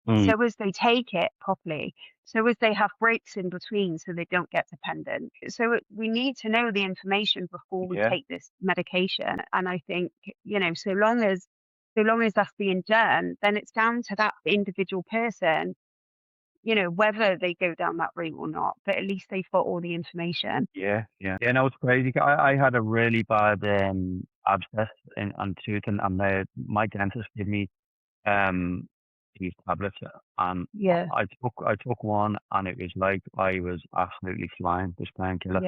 Mm, So as they take it properly, so as they have breaks in between so they don't get dependent. So we need to know the information before we yeah, take this medication. And I think, so long as that's being done, then it's down to that individual person, whether they go down that route or not. But at least they've got all the information. yeah, yeah. Yeah, no, it's crazy. I had a really bad abscess on tooth and my dentist gave me um these tablets and Yeah, I took one and it was like I was absolutely flying this painkiller.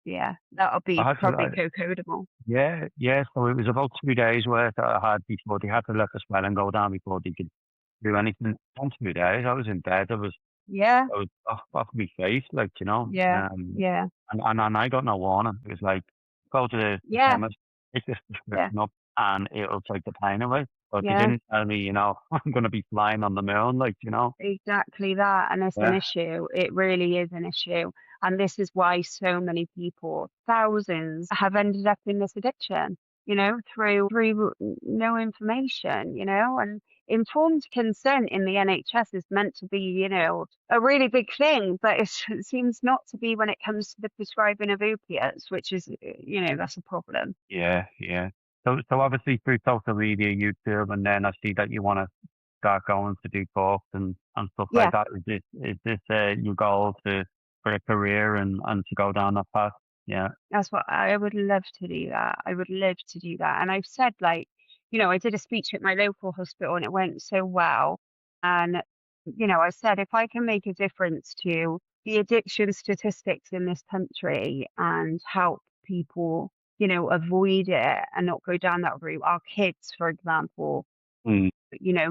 yeah. That'll be I had to probably co-codable. yeah, so it was about 2 days worth that I had before they had to let the swelling go down before they could do anything. On 2 days I was in bed. Yeah, I was off my face, like, yeah, yeah, and I got no warning. It was like, go to the yeah, chemist, pick this yeah, prescription up, and it'll take the pain away. But they yeah. didn't tell me, I'm going to be flying on the moon, like. Exactly that. And it's an Yeah, issue. It really is an issue. And this is why so many people, thousands, have ended up in this addiction. through no information, and informed consent in the NHS is meant to be, a really big thing, but it seems not to be when it comes to the prescribing of opiates, which is, that's a problem. Yeah, yeah. So obviously through social media, YouTube, and then I see that you want to start going to do talks and stuff like Yeah. that. Is this your goal for a career and to go down that path? Yeah. That's what I would love to do that. I would love to do that. And I've said, like, I did a speech at my local hospital and it went so well. And, I said, if I can make a difference to the addiction statistics in this country and help people, avoid it and not go down that route, our kids, for example, Mm.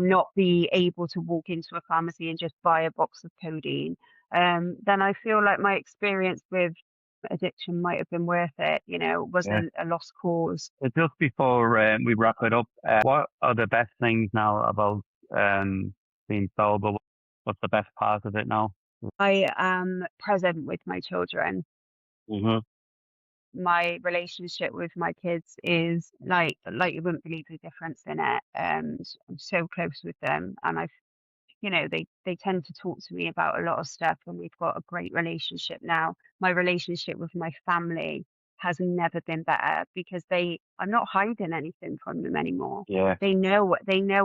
not be able to walk into a pharmacy and just buy a box of codeine, then I feel like my experience with addiction might have been worth it, it Yeah. wasn't a lost cause. Just before we wrap it up, what are the best things now about being sober? What's the best part of it now? I am present with my children. Mm-hmm. My relationship with my kids is like you wouldn't believe the difference in it. I'm so close with them, and they tend to talk to me about a lot of stuff, and we've got a great relationship now. My relationship with my family has never been better because I'm not hiding anything from them anymore. Yeah. They know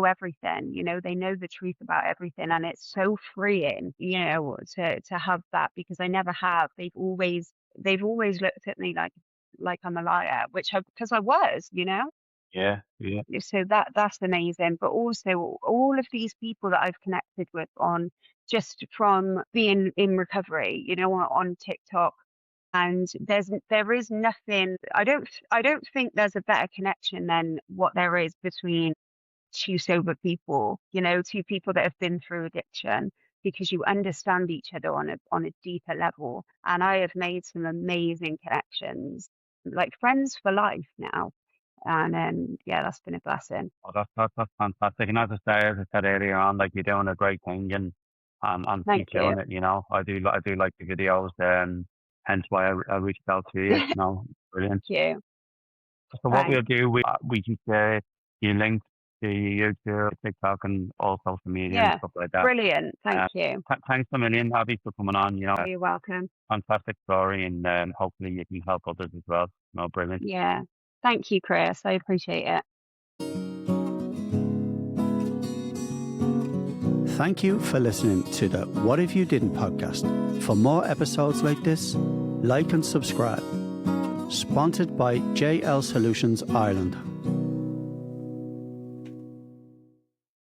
everything, they know the truth about everything, and it's so freeing, to have that, because I never have. They've always looked at me like I'm a liar, because I was, Yeah. Yeah. so that's amazing. But also all of these people that I've connected with on just from being in recovery, on TikTok, and there is nothing. I don't think there's a better connection than what there is between two sober people, two people that have been through addiction, because you understand each other on a deeper level. And I have made some amazing connections, like friends for life now. And yeah, that's been a blessing. Oh, that's fantastic. And as I said earlier on, like you're doing a great thing and Thank keep you. doing it. I do like the videos, hence why I reached out to you. Brilliant. Thank you. So what we'll Thanks. do, we can share your links to your YouTube, TikTok, and all social media and Yeah, stuff like that. brilliant. Thank you. Thanks a million, Abby, for coming on. Oh, you're welcome. Fantastic story, and hopefully you can help others as well. Brilliant. Yeah. Thank you, Chris. I appreciate it. Thank you for listening to the What If You Didn't podcast. For more episodes like this, like and subscribe. Sponsored by JL Solutions Ireland.